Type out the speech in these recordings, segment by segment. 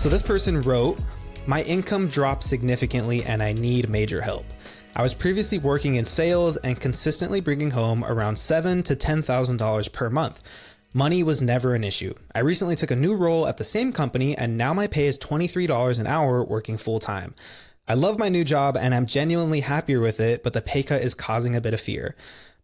So this person wrote, my income dropped significantly and I need major help. I was previously working in sales and consistently bringing home around $7,000 to $10,000 per month. Money was never an issue. I recently took a new role at the same company and now my pay is $23 an hour working full time. I love my new job and I'm genuinely happier with it, but the pay cut is causing a bit of fear.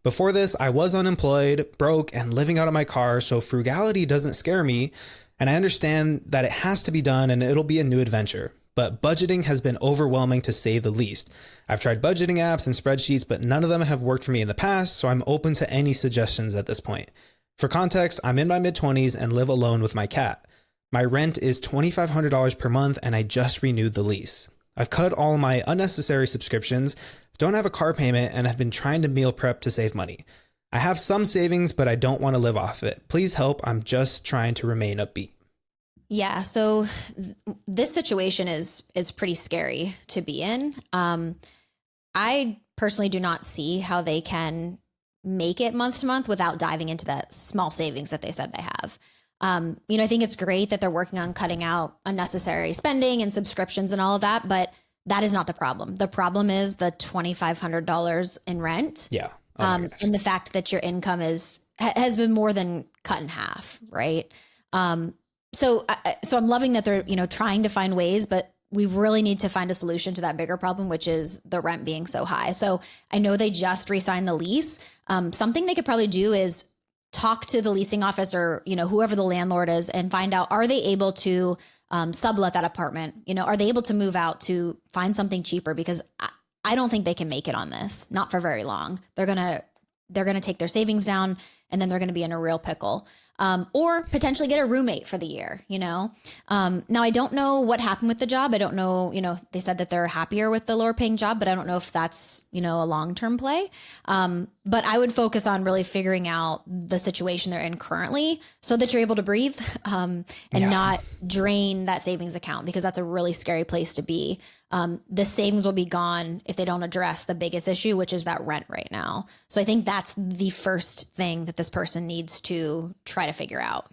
Before this, I was unemployed, broke, and living out of my car, so frugality doesn't scare me, and I understand that it has to be done and it'll be a new adventure. But budgeting has been overwhelming to say the least. I've tried budgeting apps and spreadsheets, but none of them have worked for me in the past, so I'm open to any suggestions at this point. For context, I'm in my mid-20s and live alone with my cat. My rent is $2,500 per month and I just renewed the lease. I've cut all my unnecessary subscriptions, don't have a car payment, and have been trying to meal prep to save money. I have some savings, but I don't want to live off it. Please help. I'm just trying to remain upbeat. Yeah, so this situation is pretty scary to be in. I personally do not see how they can make it month to month without diving into that small savings that they said they have. I think it's great that they're working on cutting out unnecessary spending and subscriptions and all of that, but that is not the problem. The problem is the $2,500 in rent. Yeah. And the fact that your income has been more than cut in half, right? So I'm loving that they're, trying to find ways, but we really need to find a solution to that bigger problem, which is the rent being so high. So I know they just re-signed the lease. Something they could probably do is talk to the leasing office or, whoever the landlord is and find out, are they able to sublet that apartment? Are they able to move out to find something cheaper? Because I don't think they can make it on this, not for very long. They're going to take their savings down and then they're going to be in a real pickle. Or potentially get a roommate for the year, Now I don't know what happened with the job. I don't know, they said that they're happier with the lower paying job, but I don't know if that's, a long-term play. But I would focus on really figuring out the situation they're in currently so that you're able to breathe, and not drain that savings account, because that's a really scary place to be. The savings will be gone if they don't address the biggest issue, which is that rent right now. So I think that's the first thing that this person needs to try to figure out.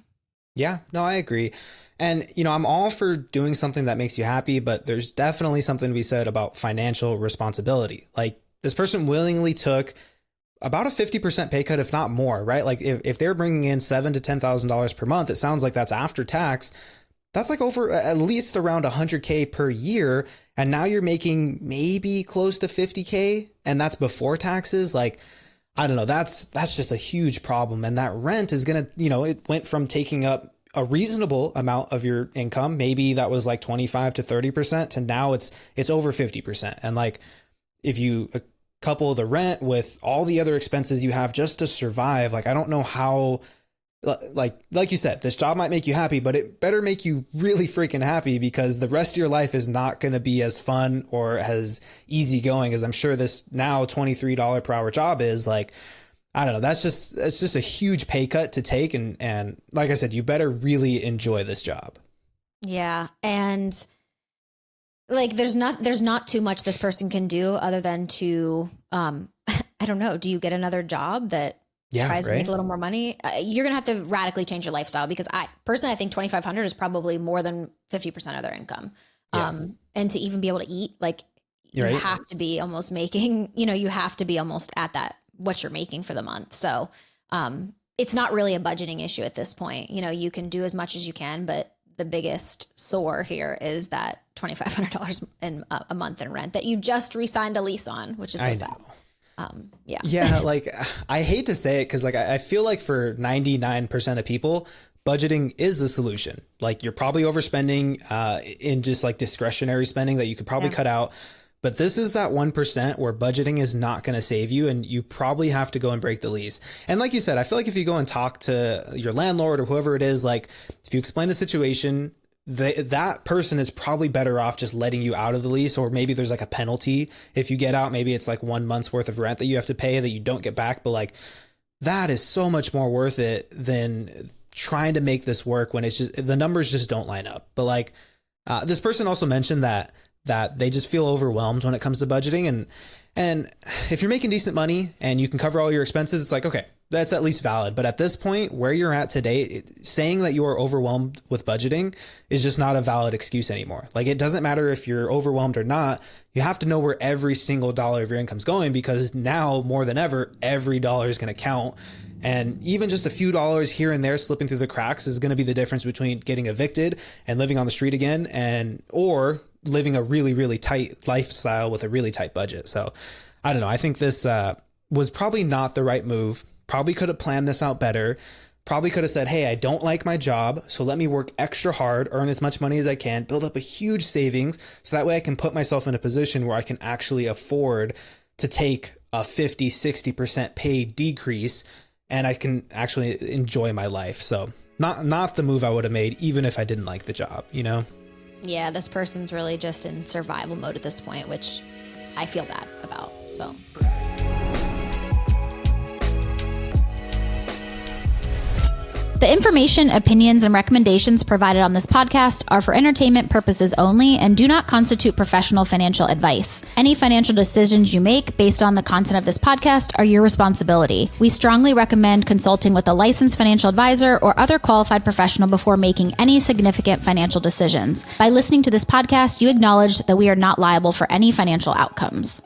Yeah, no, I agree. And, I'm all for doing something that makes you happy, but there's definitely something to be said about financial responsibility. Like, this person willingly took about a 50% pay cut, if not more, right? Like if they're bringing in $7,000 to $10,000 per month, it sounds like that's after tax. That's like over at least around $100K per year. And now you're making maybe close to $50K, and that's before taxes. Like, I don't know, that's just a huge problem. And that rent is going to, it went from taking up a reasonable amount of your income. Maybe that was like 25 to 30% to now it's over 50%. And like, if you couple the rent with all the other expenses you have just to survive, like, I don't know how, like you said, this job might make you happy, but it better make you really freaking happy, because the rest of your life is not going to be as fun or as easygoing as I'm sure this now $23 per hour job is. Like, I don't know. It's just a huge pay cut to take. And like I said, you better really enjoy this job. Yeah. And like, there's not too much this person can do other than to, I don't know. Do you get another job that tries to make a little more money? You're going to have to radically change your lifestyle, because I think $2,500 is probably more than 50% of their income. Yeah. And to even be able to eat, like, you have to be almost making, you have to be almost at that, what you're making for the month. So, it's not really a budgeting issue at this point. You can do as much as you can, but the biggest sore here is that $2,500 in a month in rent that you just re-signed a lease on, which is so sad. Yeah. Like, I hate to say it, because like I feel like for 99% of people, budgeting is the solution. Like, you're probably overspending in just like discretionary spending that you could probably cut out. But this is that 1% where budgeting is not going to save you, and you probably have to go and break the lease. And like you said, I feel like if you go and talk to your landlord or whoever it is, like, if you explain the situation, that person is probably better off just letting you out of the lease, or maybe there's like a penalty if you get out. Maybe it's like 1 month's worth of rent that you have to pay that you don't get back. But like, that is so much more worth it than trying to make this work when it's just, the numbers just don't line up. But like, this person also mentioned that they just feel overwhelmed when it comes to budgeting. And if you're making decent money and you can cover all your expenses, it's like, okay, that's at least valid. But at this point, where you're at today, saying that you are overwhelmed with budgeting is just not a valid excuse anymore. Like, it doesn't matter if you're overwhelmed or not. You have to know where every single dollar of your income is going, because now more than ever, every dollar is going to count. And even just a few dollars here and there slipping through the cracks is going to be the difference between getting evicted and living on the street again, or living a really, really tight lifestyle with a really tight budget. So I don't know. I think this was probably not the right move. Probably could have planned this out better. Probably could have said, hey, I don't like my job, so let me work extra hard, earn as much money as I can, build up a huge savings, so that way I can put myself in a position where I can actually afford to take a 50, 60% pay decrease, and I can actually enjoy my life. So not the move I would have made, even if I didn't like the job, you know? Yeah, this person's really just in survival mode at this point, which I feel bad about. So the information, opinions, and recommendations provided on this podcast are for entertainment purposes only and do not constitute professional financial advice. Any financial decisions you make based on the content of this podcast are your responsibility. We strongly recommend consulting with a licensed financial advisor or other qualified professional before making any significant financial decisions. By listening to this podcast, you acknowledge that we are not liable for any financial outcomes.